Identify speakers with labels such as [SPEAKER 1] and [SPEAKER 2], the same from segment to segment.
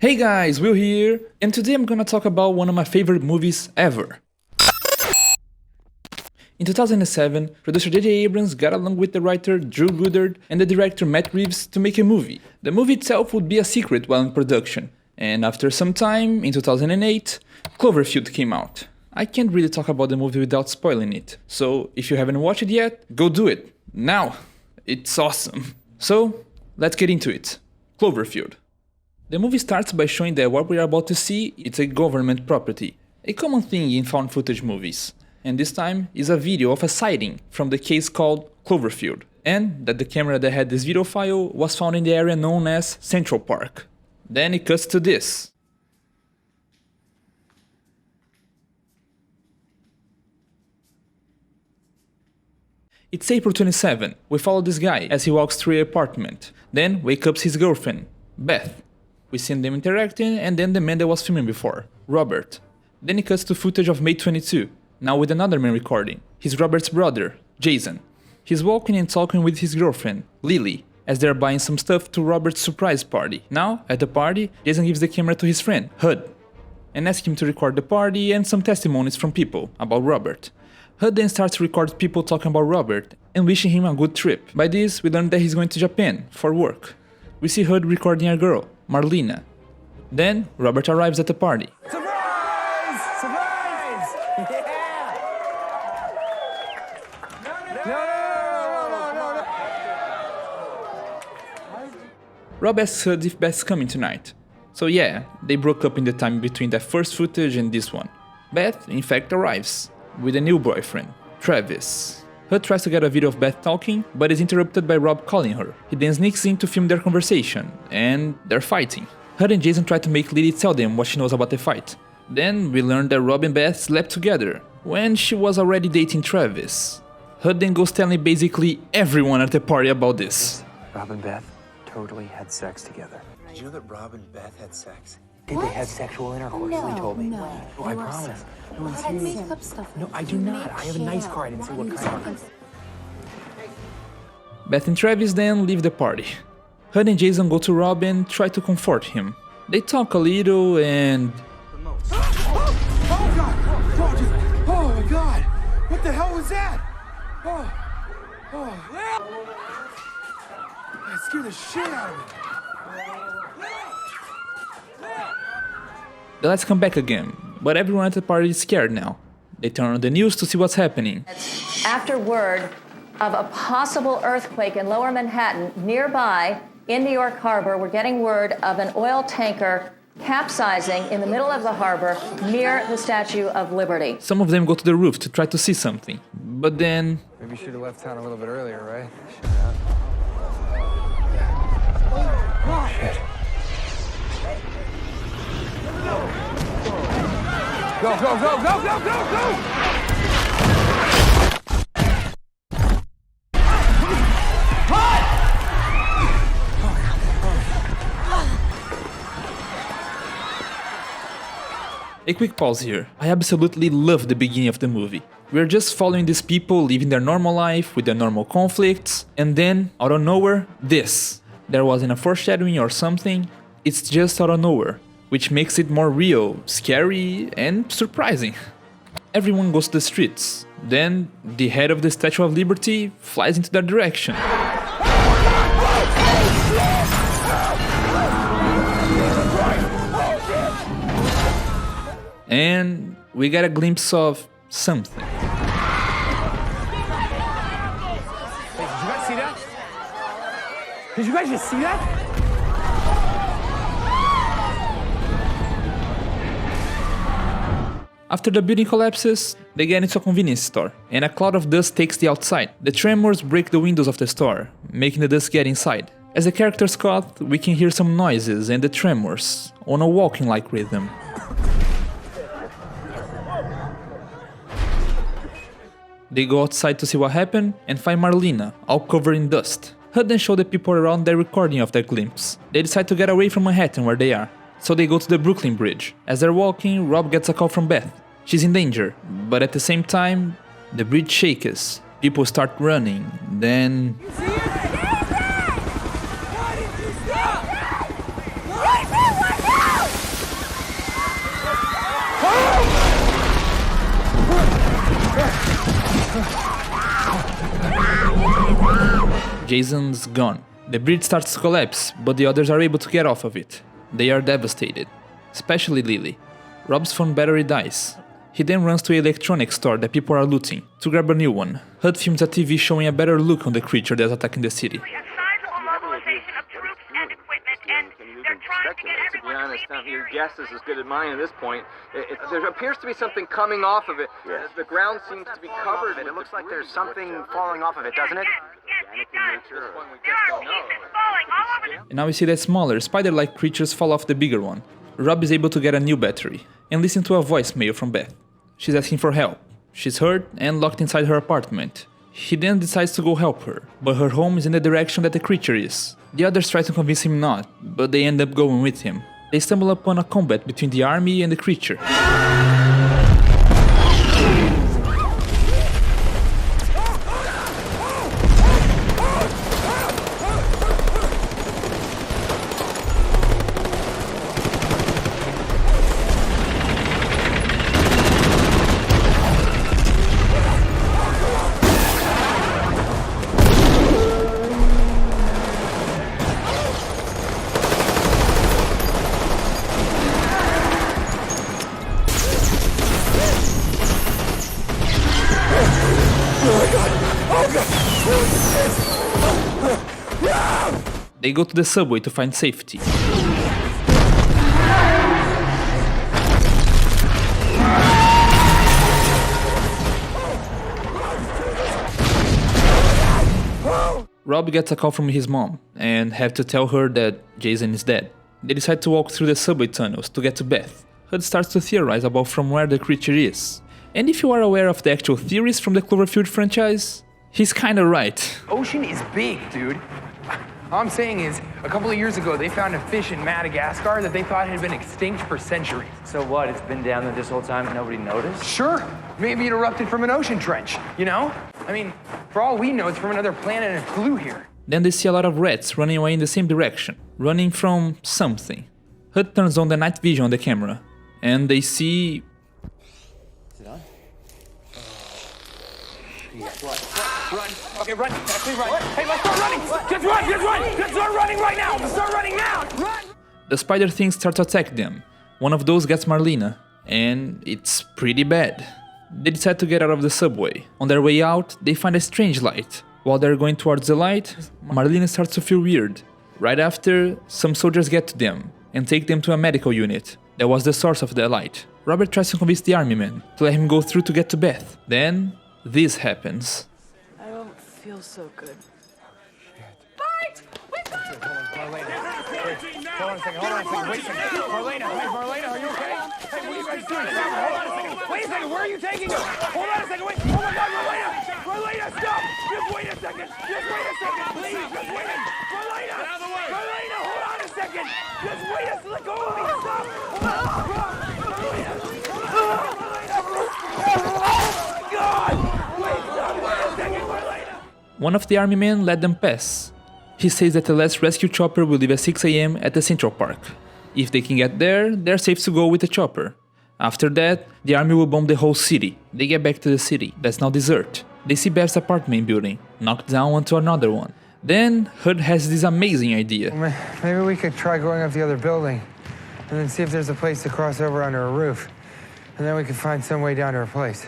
[SPEAKER 1] Hey guys, Will here, and today I'm gonna talk about one of my favorite movies ever. In 2007, producer J.J. Abrams got along with the writer Drew Goddard and the director Matt Reeves to make a movie. The movie itself would be a secret while in production, and after some time, in 2008, Cloverfield came out. I can't really talk about the movie without spoiling it, so if you haven't watched it yet, go do it, now! It's awesome. So, let's get into it. Cloverfield. The movie starts by showing that what we are about to see is a government property, a common thing in found footage movies. And this time is a video of a sighting from the case called Cloverfield, and that the camera that had this video file was found in the area known as Central Park. Then it cuts to this. It's April 27. We follow this guy as he walks through an apartment, then wakes up his girlfriend, Beth. We see them interacting, and then the man that was filming before, Robert. Then it cuts to footage of May 22, now with another man recording. He's Robert's brother, Jason. He's walking and talking with his girlfriend, Lily, as they're buying some stuff to Robert's surprise party. Now, at the party, Jason gives the camera to his friend, Hud, and asks him to record the party and some testimonies from people about Robert. Hud then starts to record people talking about Robert and wishing him a good trip. By this, we learn that he's going to Japan for work. We see Hud recording a girl, Marlena. Then, Robert arrives at the party.
[SPEAKER 2] Surprise! Surprise! Yeah! No!
[SPEAKER 1] Rob asks Hud if Beth's coming tonight. So yeah, they broke up in the time between that first footage and this one. Beth, in fact, arrives with a new boyfriend, Travis. Hud tries to get a video of Beth talking, but is interrupted by Rob calling her. He then sneaks in to film their conversation, and they're fighting. Hud and Jason try to make Lily tell them what she knows about the fight. Then we learn that Rob and Beth slept together, when she was already dating Travis. Hud then goes telling basically everyone at the party about this.
[SPEAKER 2] Rob and Beth totally had sex together.
[SPEAKER 3] Did you know that Rob and Beth had sex?
[SPEAKER 2] They had sexual intercourse,
[SPEAKER 4] No,
[SPEAKER 2] they told me.
[SPEAKER 4] no.
[SPEAKER 2] Oh, I promise. No, I'm
[SPEAKER 4] I had
[SPEAKER 2] serious.
[SPEAKER 4] makeup stuff.
[SPEAKER 2] No, I do not. I have a nice car. I didn't say what kind.
[SPEAKER 1] Beth and Travis then leave the party. Hud and Jason go to Rob and try to comfort him. They talk a little and...
[SPEAKER 3] Oh God! Oh my God! What the hell was that? That scared the shit out of me.
[SPEAKER 1] The lights come back again, but everyone at the party is scared now. They turn on the news to see what's happening.
[SPEAKER 5] After word of a possible earthquake in Lower Manhattan, nearby in New York Harbor, we're getting word of an oil tanker capsizing in the middle of the harbor near the Statue of Liberty.
[SPEAKER 1] Some of them go to the roof to try to see something, but then...
[SPEAKER 3] Maybe you should have left town a little bit earlier, right? Shit. Go!
[SPEAKER 1] A quick pause here. I absolutely love the beginning of the movie. We're just following these people living their normal life with their normal conflicts, and then, out of nowhere, this. There wasn't a foreshadowing or something, it's just out of nowhere, which makes it more real, scary, and surprising. Everyone goes to the streets. Then, the head of the Statue of Liberty flies into their direction. And we got a glimpse of something.
[SPEAKER 3] Hey, did you guys see that? Did you guys just see that?
[SPEAKER 1] After the building collapses, they get into a convenience store, and a cloud of dust takes the outside. The tremors break the windows of the store, making the dust get inside. As the characters cut, we can hear some noises and the tremors, on a walking-like rhythm. They go outside to see what happened and find Marlena, all covered in dust. Hud then show the people around their recording of that glimpse. They decide to get away from Manhattan where they are, so they go to the Brooklyn Bridge. As they're walking, Rob gets a call from Beth. She's in danger, but at the same time, the bridge shakes. People start running, then...
[SPEAKER 4] Why did you stop?
[SPEAKER 1] Jason's gone. The bridge starts to collapse, but the others are able to get off of it. They are devastated, especially Lily. Rob's phone battery dies. He then runs to an electronics store that people are looting to grab a new one. HUD films a TV showing a better look on the creature that's attacking the city.
[SPEAKER 4] A sizable mobilization of troops and equipment, and they're trying to get
[SPEAKER 6] To be
[SPEAKER 4] everyone
[SPEAKER 6] honest,
[SPEAKER 4] leaving
[SPEAKER 6] your
[SPEAKER 4] here.
[SPEAKER 6] guess is as good as mine at this point. There appears to be something coming off of it. The ground seems to be covered.
[SPEAKER 2] It looks like there's something falling off of it, doesn't it?
[SPEAKER 4] Yes, it does. There are pieces falling all over the
[SPEAKER 1] And now we see that smaller, spider-like creatures fall off the bigger one. Rob is able to get a new battery and listen to a voicemail from Beth. She's asking for help. She's hurt and locked inside her apartment. He then decides to go help her, but her home is in the direction that the creature is. The others try to convince him not, but they end up going with him. They stumble upon a combat between the army and the creature. They go to the subway to find safety. Rob gets a call from his mom and have to tell her that Jason is dead. They decide to walk through the subway tunnels to get to Beth. HUD starts to theorize about from where the creature is. And if you are aware of the actual theories from the Cloverfield franchise, he's kinda right.
[SPEAKER 3] Ocean is big, dude. All I'm saying is, a couple of years ago, they found a fish in Madagascar that they thought had been extinct for centuries.
[SPEAKER 2] So what? It's been down there this whole time and nobody noticed?
[SPEAKER 3] Sure, maybe it erupted from an ocean trench, you know? I mean, for all we know, it's from another planet and it flew here.
[SPEAKER 1] Then they see a lot of rats running away in the same direction, running from something. HUD turns on the night vision on the camera, and they see...
[SPEAKER 2] Is it on?
[SPEAKER 3] Run. Okay, run. Actually, run. Hey, let's start running. Just run. Just run. Let's start running right now. Let's start running now. Run.
[SPEAKER 1] The spider things start to attack them. One of those gets Marlena, and it's pretty bad. They decide to get out of the subway. On their way out, they find a strange light. While they're going towards the light, Marlena starts to feel weird. Right after, some soldiers get to them and take them to a medical unit. That was the source of the light. Robert tries to convince the army man to let him go through to get to Beth. Then, this happens.
[SPEAKER 7] I don't feel so good.
[SPEAKER 4] Bart! We've got a
[SPEAKER 3] Hold on a second. Wait a second. Marlena, are you okay? Hey, what are you guys doing? Hold on a second. Wait a second. Where are you taking her? Hold on a second. Wait. Oh my God, Marlena! Marlena, stop! Just wait a second. Please. Just wait. Marlena! Get out of the way. Marlena, hold on a second. Just wait. Let go of me. Stop. Hold on. Marlena. Oh my God! Wait a second, Marlena.
[SPEAKER 1] One of the army men let them pass. He says that the last rescue chopper will leave at 6 AM at the Central Park. If they can get there, they're safe to go with the chopper. After that, the army will bomb the whole city. They get back to the city, that's now desert. They see Beth's apartment building, knocked down onto another one. Then, HUD has this amazing idea.
[SPEAKER 8] Maybe we could try going up the other building and then see if there's a place to cross over under a roof. And then we could find some way down to her place.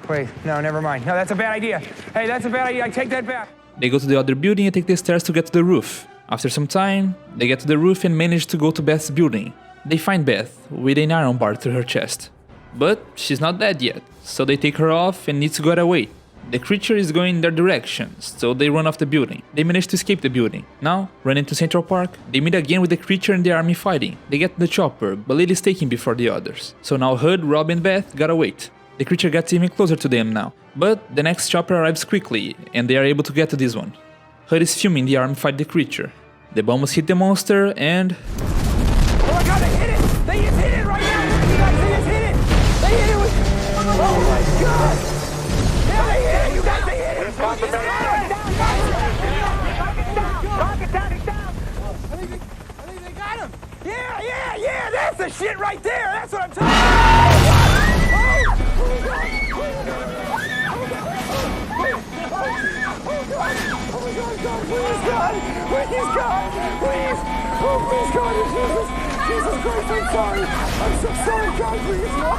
[SPEAKER 8] Wait, no, never mind. No, that's a bad idea. Hey, that's a bad idea. I take that back.
[SPEAKER 1] They go to the other building and take the stairs to get to the roof. After some time, they get to the roof and manage to go to Beth's building. They find Beth with an iron bar through her chest. But she's not dead yet, so they take her off and need to get away. The creature is going in their direction, so they run off the building. They manage to escape the building. Now, running to Central Park, they meet again with the creature and the army fighting. They get to the chopper, but Lily's taken before the others. So now HUD, Rob and Beth gotta wait. The creature gets even closer to them now, but the next chopper arrives quickly, and they are able to get to this one. HUD is filming the army fight the creature. The bombs hit the monster, and...
[SPEAKER 3] Oh my God, they hit it! They just hit it right now! You guys, they just hit it! They hit it with... Oh my God! Yeah, they hit it! You guys, they hit it! Knock it down! I think they got him! Yeah! That's the shit right there! That's what I'm talking about! Oh! Please, God! Please, God! Please! Oh, please, God! Jesus! Jesus Christ, I'm sorry! I'm so sorry, God! Please, no!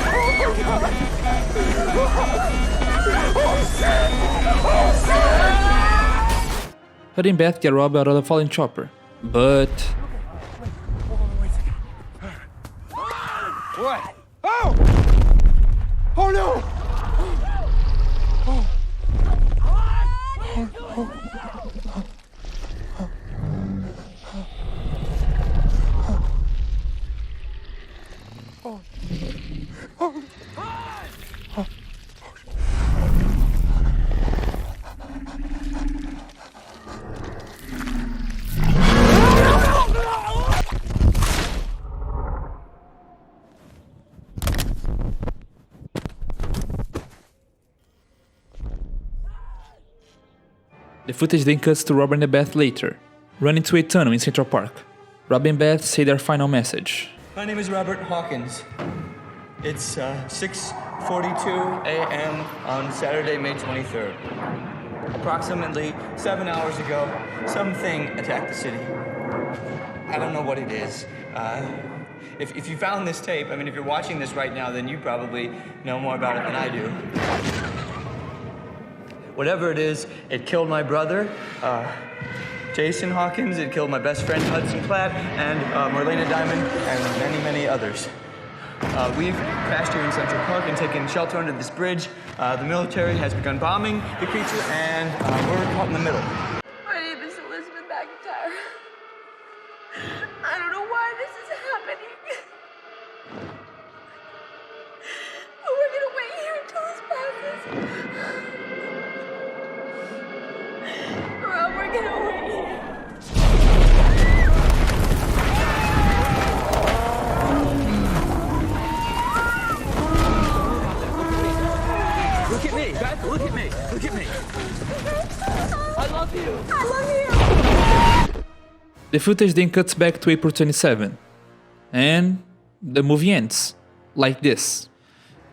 [SPEAKER 3] Oh, my God! Oh, shit! Oh, shit!
[SPEAKER 1] Her and Beth get robbed out of the falling chopper, but...
[SPEAKER 3] What? Oh! Oh, no!
[SPEAKER 1] The footage then cuts to Rob and Beth later, running to a tunnel in Central Park. Rob and Beth say their final message.
[SPEAKER 9] My name is Robert Hawkins. It's 6:42 a.m. on Saturday, May 23rd. Approximately 7 hours ago, something attacked the city. I don't know what it is. If you found this tape, I mean, if you're watching this right now, then you probably know more about it than I do. Whatever it is, it killed my brother, Jason Hawkins, it killed my best friend Hudson Platt, and Marlena Diamond, and many, many others. We've crashed here in Central Park and taken shelter under this bridge. The military has begun bombing the creature, and we're caught in the middle.
[SPEAKER 7] My name is Elizabeth McIntyre. I don't know why this is happening. But we're gonna wait here until this passes. Rob, we're gonna wait here.
[SPEAKER 3] Look at me, Beth, look at me, look at me. I love you.
[SPEAKER 7] I love you.
[SPEAKER 1] The footage then cuts back to April 27, and the movie ends like this.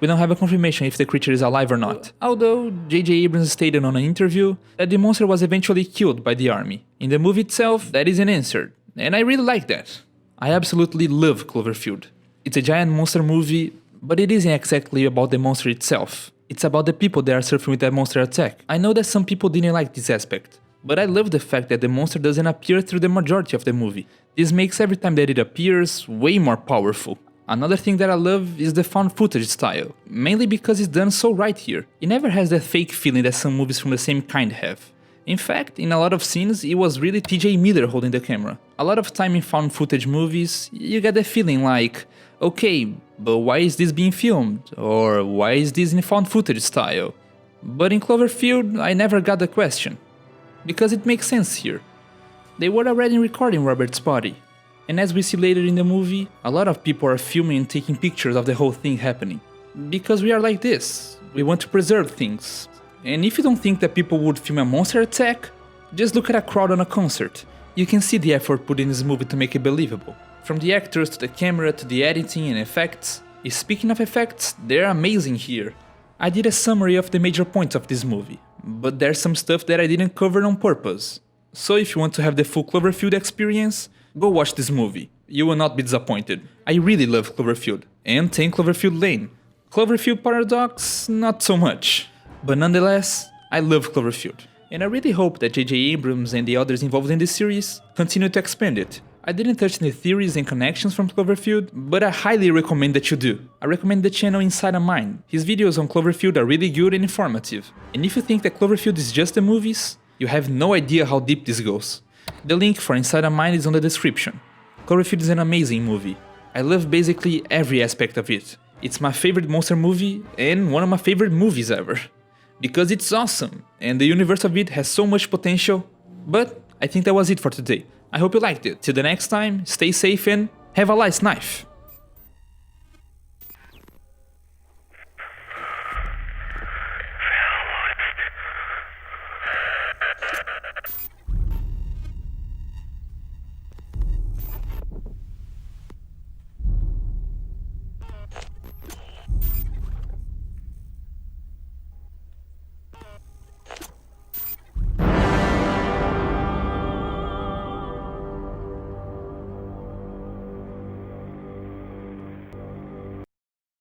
[SPEAKER 1] We don't have a confirmation if the creature is alive or not, although J.J. Abrams stated on an interview that the monster was eventually killed by the army. In the movie itself, that isn't answered, and I really like that. I absolutely love Cloverfield. It's a giant monster movie, but it isn't exactly about the monster itself. It's about the people that are suffering with that monster attack. I know that some people didn't like this aspect, but I love the fact that the monster doesn't appear through the majority of the movie. This makes every time that it appears way more powerful. Another thing that I love is the found footage style, mainly because it's done so right here. It never has that fake feeling that some movies from the same kind have. In fact, in a lot of scenes, it was really TJ Miller holding the camera. A lot of time in found footage movies, you get the feeling like, okay, but why is this being filmed? Or why is this in found footage style? But in Cloverfield, I never got the question. Because it makes sense here. They were already recording Robert's body. And as we see later in the movie, a lot of people are filming and taking pictures of the whole thing happening. Because we are like this. We want to preserve things. And if you don't think that people would film a monster attack, just look at a crowd on a concert. You can see the effort put in this movie to make it believable. From the actors to the camera to the editing and effects. Speaking of effects, they're amazing here. I did a summary of the major points of this movie, but there's some stuff that I didn't cover on purpose. So if you want to have the full Cloverfield experience, go watch this movie. You will not be disappointed. I really love Cloverfield, and 10 Cloverfield Lane. Cloverfield Paradox, not so much. But nonetheless, I love Cloverfield. And I really hope that J.J. Abrams and the others involved in this series continue to expand it. I didn't touch any theories and connections from Cloverfield, but I highly recommend that you do. I recommend the channel Inside a Mind. His videos on Cloverfield are really good and informative. And if you think that Cloverfield is just the movies, you have no idea how deep this goes. The link for Inside a Mind is on the description. Cloverfield is an amazing movie. I love basically every aspect of it. It's my favorite monster movie and one of my favorite movies ever. Because it's awesome, and the universe of it has so much potential. But I think that was it for today. I hope you liked it. Till the next time, stay safe and have a lice knife.